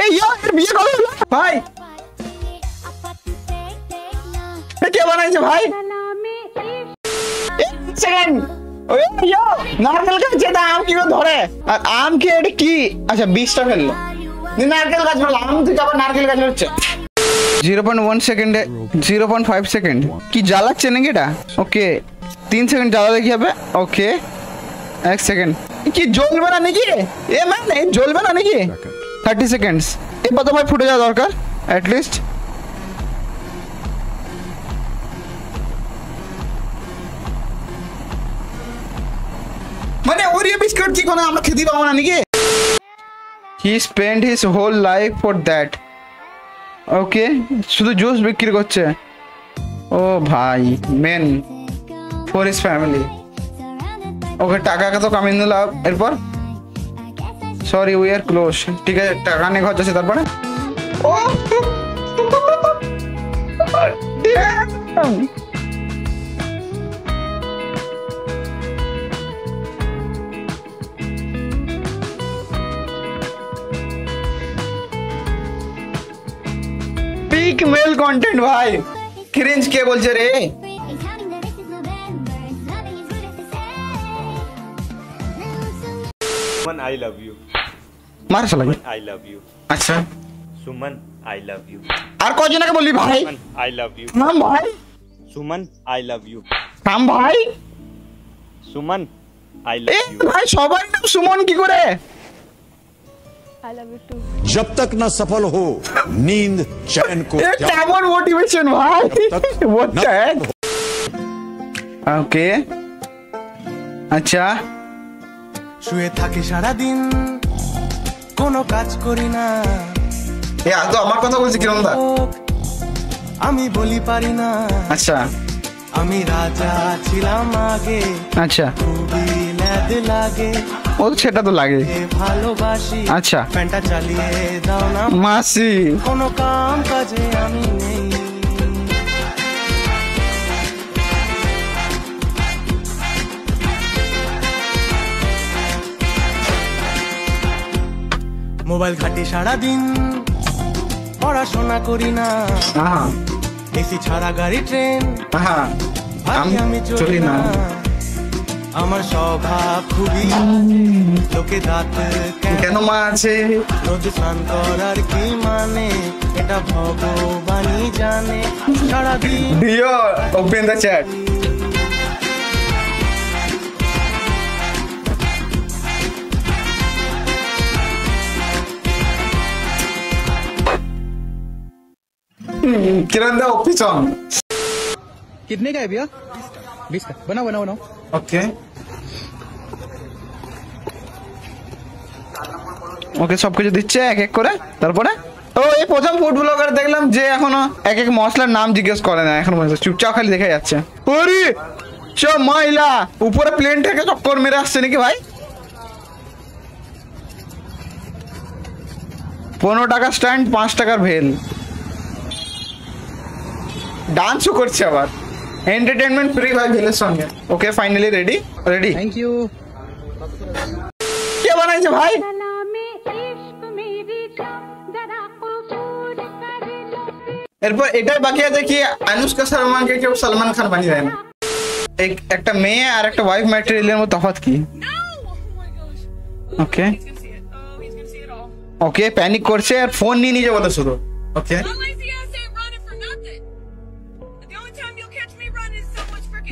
এই বিয়ে কবে হলো ভাই? কে বানাইছে ভাই? সেকেন্ড নারকেল গাছ আম কি ধরে? আর আম খেয়ে এটা কি? আচ্ছা 20টা ফেললো, নারকেল গাছ বললো, আম থেকে আবার নারকেল গাছ হচ্ছে। 0.1 সেকেন্ডে 0.5 সেকেন্ড কি জ্বালাচ্ছে নাকি এটা? ওকে 3 সেকেন্ড জ্বালালে কি হবে? ওকে 1 সেকেন্ড কি জ্বলবে না নাকি? এ মানে জ্বলবে না নাকি? 30 সেকেন্ডস এবার তো ভাই ফুটে যাওয়া দরকার অ্যাটলিস্ট। মানে ওরিও বিস্কুট কি কোনো আমরা খেতে পাবো না নাকি? He spent his whole life for that. ওকে শুধু জুস বিক্রি করছে। ও ভাই মেন ফর হিজ ফ্যামিলি। ওকে টাকা কত কামিয়ে নিলাম এরপর? Sorry we are close. ঠিক আছে টাকা নিয়ে ঘর যাচ্ছে তারপরে পিক মেল কন্টেন্ট ভাই। ক্রিঞ্জ কে বলছে রে? सुमन आई लव यू। मार साला आई लव यू। अच्छा सुमन आई लव यू। আর কজনকে বলবি ভাই? I love you. নাম ভাই सुमन आई लव यू। নাম ভাই सुमन आई এ लव यू। ভাই সবার নাম সুমন কি করে? I love you too. जब तक न सफल हो नींद चैन को ये केमन मोटिवेशन भाई व्हाट दैट? ओके अच्छा শুয়ে থাকি সারা দিন কোনো কাজ করি না। এ আজ তো আমার কথা বলছি কিরম দা? আমি বলি পারি না আচ্ছা আমি রাজা ছিলাম আগে। আচ্ছা খুবই ল্যাদ লাগে ও সেটা তো লাগে ভালোবাসি। আচ্ছা ফ্যানটা চালিয়ে দাও না মাসি। কোনো কাম কাজে আমি নেই। মোবাইল ঘাটি সারা দিন পড়াশোনা করি না। হ্যাঁ এসি ছাড়া গাড়ি ট্রেন হ্যাঁ আমি চলি না। আমার স্বভাব খুবই লোকে দাঁত কেন মা আছে রোজ স্নান করার কি মানে এটা ভগবানই জানে। সারাদিন ডিও ওপেন দ্য চ্যাট। किरण दा ओपी सॉन्ग कितने का है भैया? 20 का। बनाओ बनाओ बनाओ। ओके ওকে সবকিছু দিচ্ছে এক এক করে। তারপরে ও এই প্রথম ফুড ব্লগার দেখলাম যে এখনো এক এক মশলার নাম জিজ্ঞেস করে না, এখন চুপচাপ খালি দেখে যাচ্ছে। ওরে সব মহিলা উপরে প্লেন থেকে চক্কর মেরে আসছে নাকি ভাই? 15 টাকা স্ট্যান্ড 5 টাকার ভেল। ডান্সও করছে আবার। এন্টারটেনমেন্ট ফ্রি ভাই ভেলের সঙ্গে। Okay finally ready ready. Thank you. কে বানাইছে ভাই? এরপর এটাই বাকি আছে কি আনুষ্কা শর্মাকে কেউ সলমান খান বানিয়ে দেয় না। একটা মেয়ে আর একটা ওয়াইফ ম্যাটেরিয়ালের মধ্যে তফাৎ কি? ওকে ওকে প্যানিক করছে আর ফোন নিয়ে নিজে বলে শুরু। ওকে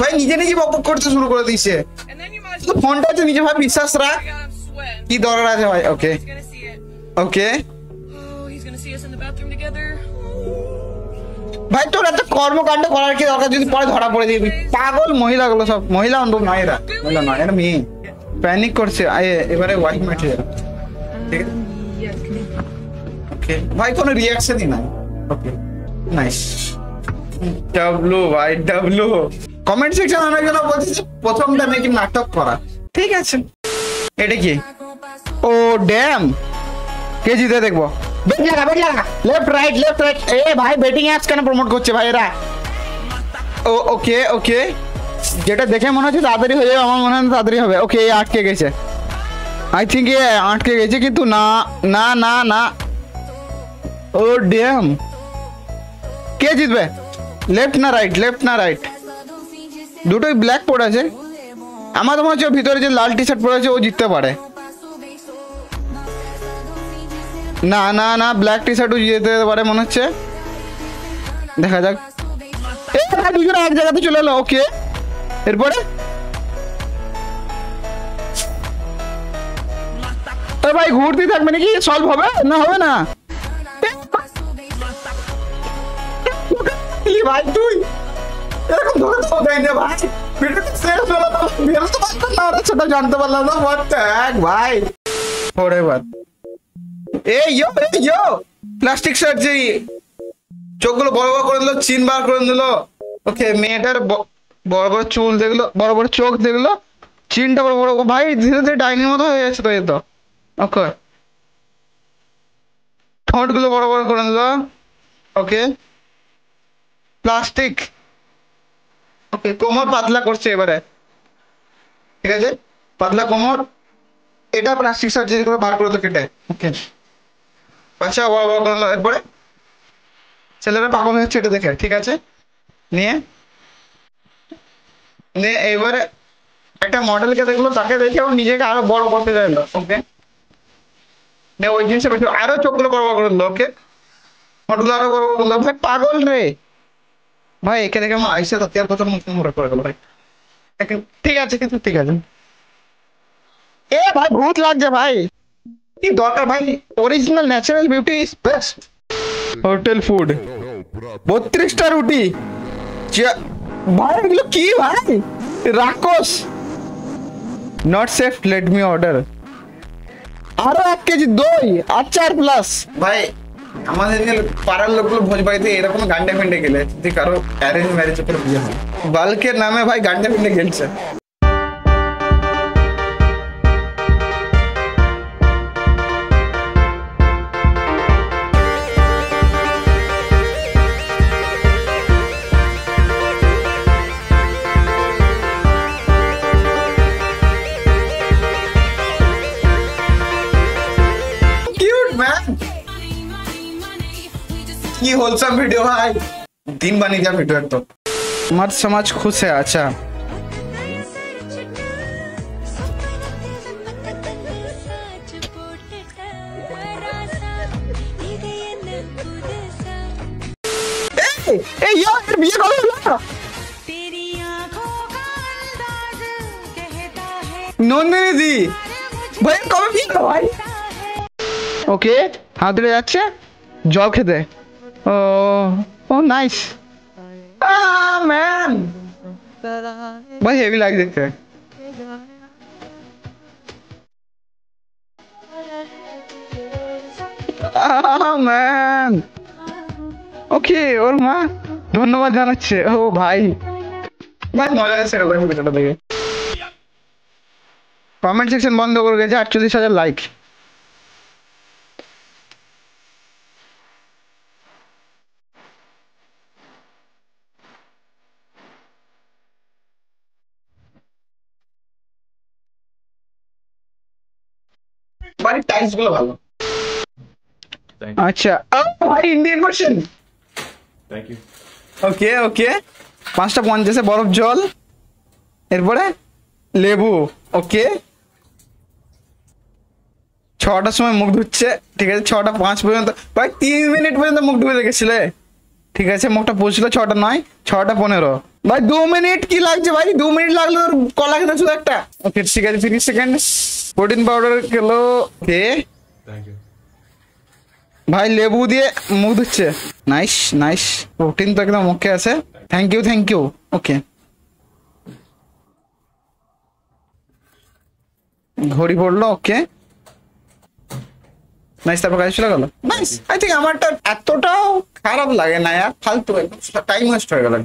ভাই নিজে নিজে বকবক করতে শুরু করে দিয়েছে। ফোনটা হচ্ছে নিজে ভাই বিশ্বাস রাখ কি দরকার আছে ভাই। ওকে ওকে ভাই তোর এত কর্মকাণ্ড করার কি দরকার যদি পরে ধরা পড়ে দিবি? পাগল মহিলাগুলো সব। মহিলা অন্তত নয় এরা, মহিলা নয় এটা মেয়ে। প্যানিক করছে এবারে ওয়াইফ ম্যাটেরিয়াল। ঠিক আছে ওকে ভাই কোনো রিয়াকশনই নাই। ওকে নাইস ডাবলু ভাই ডাবলু। কমেন্ট সেকশন অনেকজন বলছে যে প্রথমটা নাকি নাটক করা। ঠিক আছে এটা কি? ও ড্যাম কে জিতে দেখবো। বেট লাগা লেফট রাইট এ ভাই বেটিং অ্যাপস কেন প্রমোট করছে ভাই এরা? ও ওকে ওকে যেটা দেখে মনে হচ্ছে তাড়াতাড়ি হয়ে যাবে, আমার মনে হয় তাড়াতাড়ি হবে। ওকে আটকে গেছে, আই থিঙ্ক এ আটকে গেছে কিন্তু না না না না ও ড্যাম, কে জিতবে? লেফট না রাইট? লেফট না রাইট? দুটোই ব্ল্যাক পড়ে আছে। আমার তো মনে হচ্ছে ওর ভিতরে যে লাল টি শার্ট পরে আছে ও জিততে পারে। না না না, ব্ল্যাক টি শার্টও জিতে পারে মনে হচ্ছে। দেখা যাক। দুজনে এক জায়গাতে চলে এলো। ওকে, এরপরে ভাই ঘুরতে থাকবে নাকি? সলভ হবে না? হবে না ভাই, তুই এরকম ধরে তো দেয় না ভাই। সেটা জানতে পারলাম না। ভাই ফরএভার। এই ইয়ো প্লাস্টিক সার্জারি, চোখগুলো বড় বড় করে দিল, চিন বার করে দিল। ওকে, মেয়েটার বড় বড় চুল দেখলো, বড় বড় চোখ দেখলো, চিনটা বড় বড়। ভাই ধীরে ধীরে ডাইনির মতো হয়ে যাচ্ছে তো। এ তো ওকে, ঠোঁটগুলো বড় বড় করে দিল। ওকে, প্লাস্টিক। ওকে, কোমর পাতলা করছে এবারে। ঠিক আছে, পাতলা কোমর। এটা প্লাস্টিক সার্জারি করে বার করে তো কেটে। ওকে, আচ্ছা বড় বড় করলো। এরপরে ছেলেরা পাগল হচ্ছে এটা দেখে। ঠিক আছে, নিয়ে এবারে একটা মডেলকে দেখলো, তাকে দেখে ও নিজেকে আরো বড় করতে চাইলো। ওকে, ওই জিনিসটা আরো চোখগুলো বড় বড় করলো। ওকে, ঠোঁটগুলো আরো বড় বড় করলো। ভাই পাগল রে ভাই, একে দেখে আমার আইসে তার কথা মনে পড়ে গেল ভাই। ঠিক আছে, কিন্তু ঠিক আছে। এ ভাই ভূত লাগছে ভাই, কি দরকার ভাই? Original natural beauty is best. Hotel food 32টা রুটি। ভাই এগুলো কি ভাই? রাক্ষস। Not safe, let me order. আরো 1 কেজি দই আর 4 প্লাস। ভাই আমাদের পাড়ার লোকগুলো ভোজ বাড়িতে এরকম গান্ডে ফেন্ডে গেলে যদি কারো অ্যারেঞ্জ ম্যারেজ করে বিয়ে হয়, বাল্কের নামে ভাই গান্ডে ফেন্ডে গেলছে। কি होलसम वीडियो भाई, दिन बनी गया वीडियो तो। मर्द समाज खुश है। अच्छा ए यार ये करो ना। नंदिनी दी भाई कब भी भाई। ओके, हाथ ধরে যাচ্ছে জল খেতে। ও নাইস ম্যান, ভাই হেভি লাগে দেখতে। ম্যান ওকে, ওর মা ধন্যবাদ জানাচ্ছে। ও ভাই ভাই মজা লাগছে ভিডিওটা দেখে। কমেন্ট সেকশন বন্ধ করে গেছে, 48,000 লাইক। বাড়ির টাইলস গুলো ভালো। আচ্ছা ভাই Indian version. Thank you. Okay okay, 5:50 বরফ জল, এরপরে লেবু। ওকে, 6টার সময় মুখ ধুচ্ছে। ঠিক আছে, 6:05 পর্যন্ত ভাই 3 মিনিট পর্যন্ত মুখ ধুয়ে রেখেছিলে। ঠিক আছে, মুখটা পৌঁছলো 6টা নয়, 6:15 ভাই 2 মিনিট কি লাগছে ভাই? 2 মিনিট লাগলো তোর কলা খেতে শুধু একটা। ওকে ঠিক আছে, 30 সেকেন্ড প্রোটিন পাউডার খেলো। ওকে ভাই লেবু দিয়ে মুখ ধুচ্ছে। নাইস নাইস, প্রোটিন তো একদম ওকে আছে। Thank you thank you. Okay, ঘড়ি পড়লো। ওকে নাইস, তারপর কাজ চলে গেল। নাইস, আই থিঙ্ক আমারটা এতটাও খারাপ লাগে না यार, ফালতু টাইম ওয়েস্ট হয়ে গেল।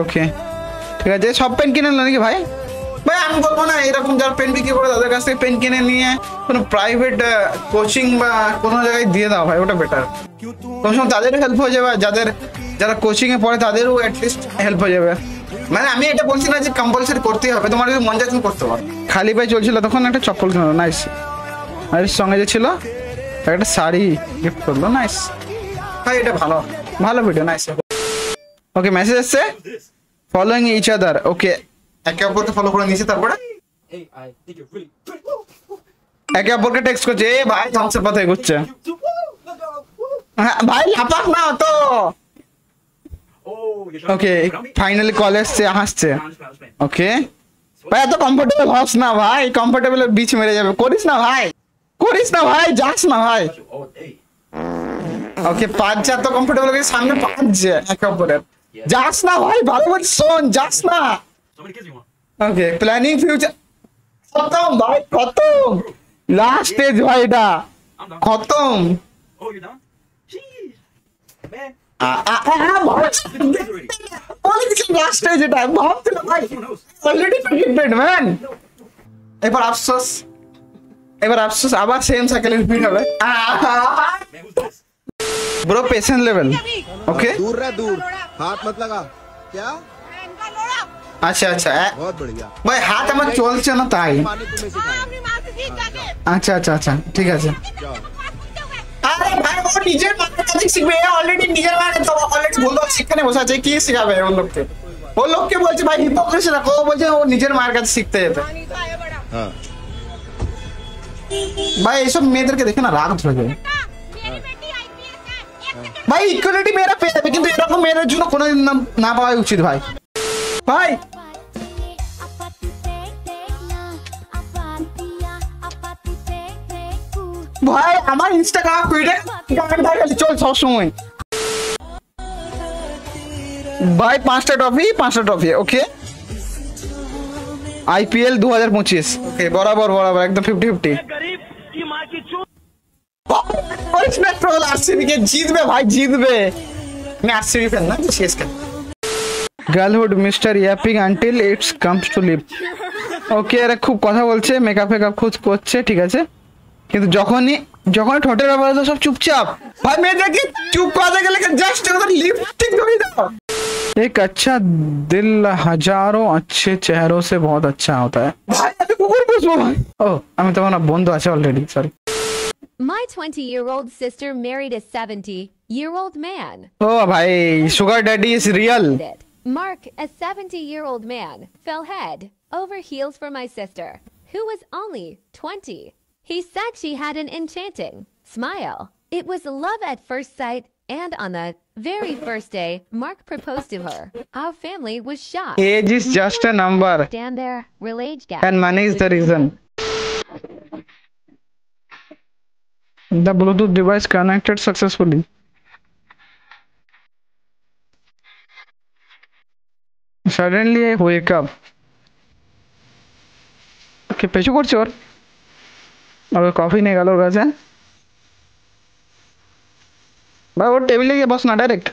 ওকে ঠিক আছে, সব পেন কিনে নিল নাকি ভাই? ভাই আমি বলবো না এরকম যারা পেন বিক্রি করে তাদের কাছ থেকে পেন কিনে নিয়ে কোনো প্রাইভেট কোচিং বা কোনো জায়গায় দিয়ে দাও ভাই, ওটা বেটার। কোনো সময় তাদেরও হেল্প হয়ে যাবে, যারা কোচিং এ পড়ে তাদেরও অ্যাটলিস্ট হেল্প হয়ে যাবে। মানে আমি এটা বলছি না যে কম্পালসারি করতেই হবে, তোমার যদি মন যায় তুমি করতে পারো। খালি পায়ে চলছিল তখন একটা চপ্পল কিনলো, নাইস। আর এর সঙ্গে যে ছিল একটা শাড়ি গিফট করলো, নাইস ভাই, এটা ভালো ভালো ভিডিও, নাইস। ওকে মেসেজ এসছে, ফলোইং ইচ আদার, ওকে একে অপরকে ফলো করে নিয়েছে, তারপরে একে অপরকে টেক্সট করছে, এ ভাই ধ্বংসের পথে এগোচ্ছে। হ্যাঁ ভাই লাপাস না তো। ওকে ফাইনালি কল এসছে, হাসছে। ওকে ভাই এত কমফোর্টেবল হস না ভাই, কমফোর্টেবল বিচ মেরে যাবে, করিস না ভাই, করিস না ভাই, যাস না ভাই। ওকে 5 তো কমফোর্টেবল হয়ে সামনে 5 একে অপরের, যাস না ভাই, ভালো করে শোন, যাস না। ওকে প্ল্যানিং ফিউচার, খতম ভাই, খতম, লাস্ট স্টেজ ভাই, এটা খতম। লাস্ট স্টেজ এটা, ভাবছিলাম ভাই অলরেডি প্রেগনেন্ট ম্যান। এবার আফসোস, আবার সেম সাইকেল রিপিট হবে। ব্রো পেশেন্ট লেভেল, ওকে दूर रह दूर, हाथ मत लगा क्या। আচ্ছা আচ্ছা बहुत बढ़िया, ভাই হাত আমার চলছে না তাই। पानी तुम्हें सिखाएगा। আচ্ছা আচ্ছা আচ্ছা ঠিক আছে। আরে ভাই ও নিজের মাকে কাছে শিখবে, অলরেডি নিজের মানে তো অলরেডি বন্ধু শিখনে বসে আছে, কি শেখাবে ওর লোককে? ওর লোককে বলছে ভাই হিপোক্রেসি রাখো, ও বলছে ও নিজের মায়ের কাছে শিখতে যেতে। हाँ ভাই এইসব মেয়েদেরকে দেখে না রাগ ধরে যায় ভাই। ইকুয়ালিটি মেয়েরা পেয়ে যাবে, কিন্তু এরকম মেয়েদের জন্য কোনোদিন না পাওয়াই উচিত ভাই। ভাই ভাই আমার ইনস্টাগ্রাম ফিডে গান ভাইরাল চল সব সময় ভাই। 5টা ট্রফি, ওকে আইপিএল 2025, ওকে বরাবর একদম 50-50। ট্রোল আরসিবি কে জিতবে ভাই, জিতবে। আমি আরসিবি ফ্যান না, CSK. Girlhood mister yapping until it's comes to live, okay এরা খুব কথা বলছে, মেকআপ খুব করছে, ঠিক আছে, কিন্তু যখনই ঠোঁটের ব্যাপারে তো সব চুপচাপ। ভাই মেয়েদেরকে চুপ করাতে গেলে জাস্ট লিপস্টিক ধরিয়ে দাও। एक अच्छा दिल हजारों अच्छे चेहरों से बहुत अच्छा होता है। भाई अभी कुकुर पूछो भाई। ओह আমি তো না বন্ধু আছে already, sorry. My 20-year-old sister married a 70-year-old man. Oh ভাই sugar daddy is real. Mark, a 70-year-old man, fell head over heels for my sister, who was only 20. He said she had an enchanting smile. It was love at first sight, and on the very first day, Mark proposed to her. Our family was shocked. Age is just a number. Stand there, real age gap. And money is the reason. The Bluetooth device connected successfully. Suddenly I wake up. Okay, পেছু করছে ওর। আবার coffee নিয়ে গেল ওর কাছে। ভাই ওর টেবিলে গিয়ে বস না direct.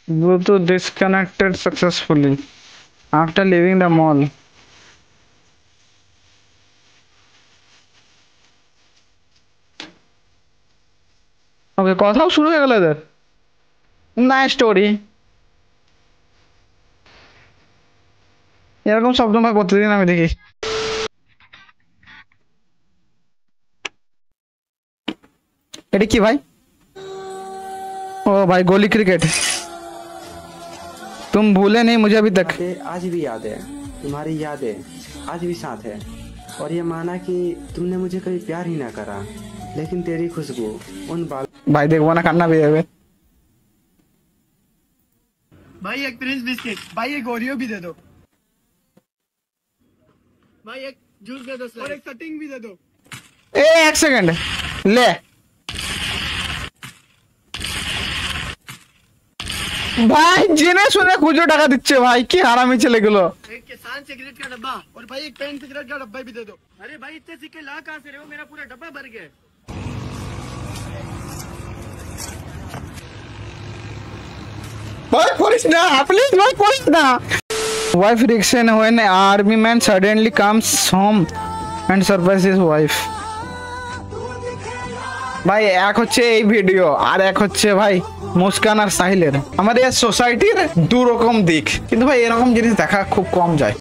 Bluetooth disconnected successfully after leaving the mall. Okay, কথাও শুরু হয়ে গেল এদের। Nice story. এরকম শব্দ ভাই প্রতিদিন আমি দেখি। এটা কি ভাই? ओ भाई गोली क्रिकेट, तुम भूले नहीं मुझे अभी तक। आज भी याद है, तुम्हारी यादें आज भी साथ है, और ये माना कि तुमने मुझे कभी प्यार ही ना करा, लेकिन तेरी खुशबू उन बाल। भाई देखो ना करना भी है भाई एक प्रिंस बिस्किट, भाई एक ओरियो भी दे दो। भाई एक जूस दे दो और एक कटिंग भी दे दो। ए एक सेकंड ले ভাই জেনে শুনে খুঁজো টাকা দিচ্ছে ভাই কি হারামি ছেলেগুলো एक किसान सिगरेट का डब्बा और भाई एक पेन सिगरेट का डब्बा भी दे दो। अरे भाई इतने सिक्के ला कहाँ से रहे हो, मेरा पूरा डब्बा भर गया। ভাই করিস না প্লিজ ভাই করিস না wife reaction when army man suddenly comes home and surprises his wife ভাই এক হচ্ছে এই ভিডিও আর এক হচ্ছে ভাই মুস্কান আর সাহিলের আমাদের সোসাইটির দু রকম দিক কিন্তু ভাই এরকম জিনিস দেখা খুব কম যায়।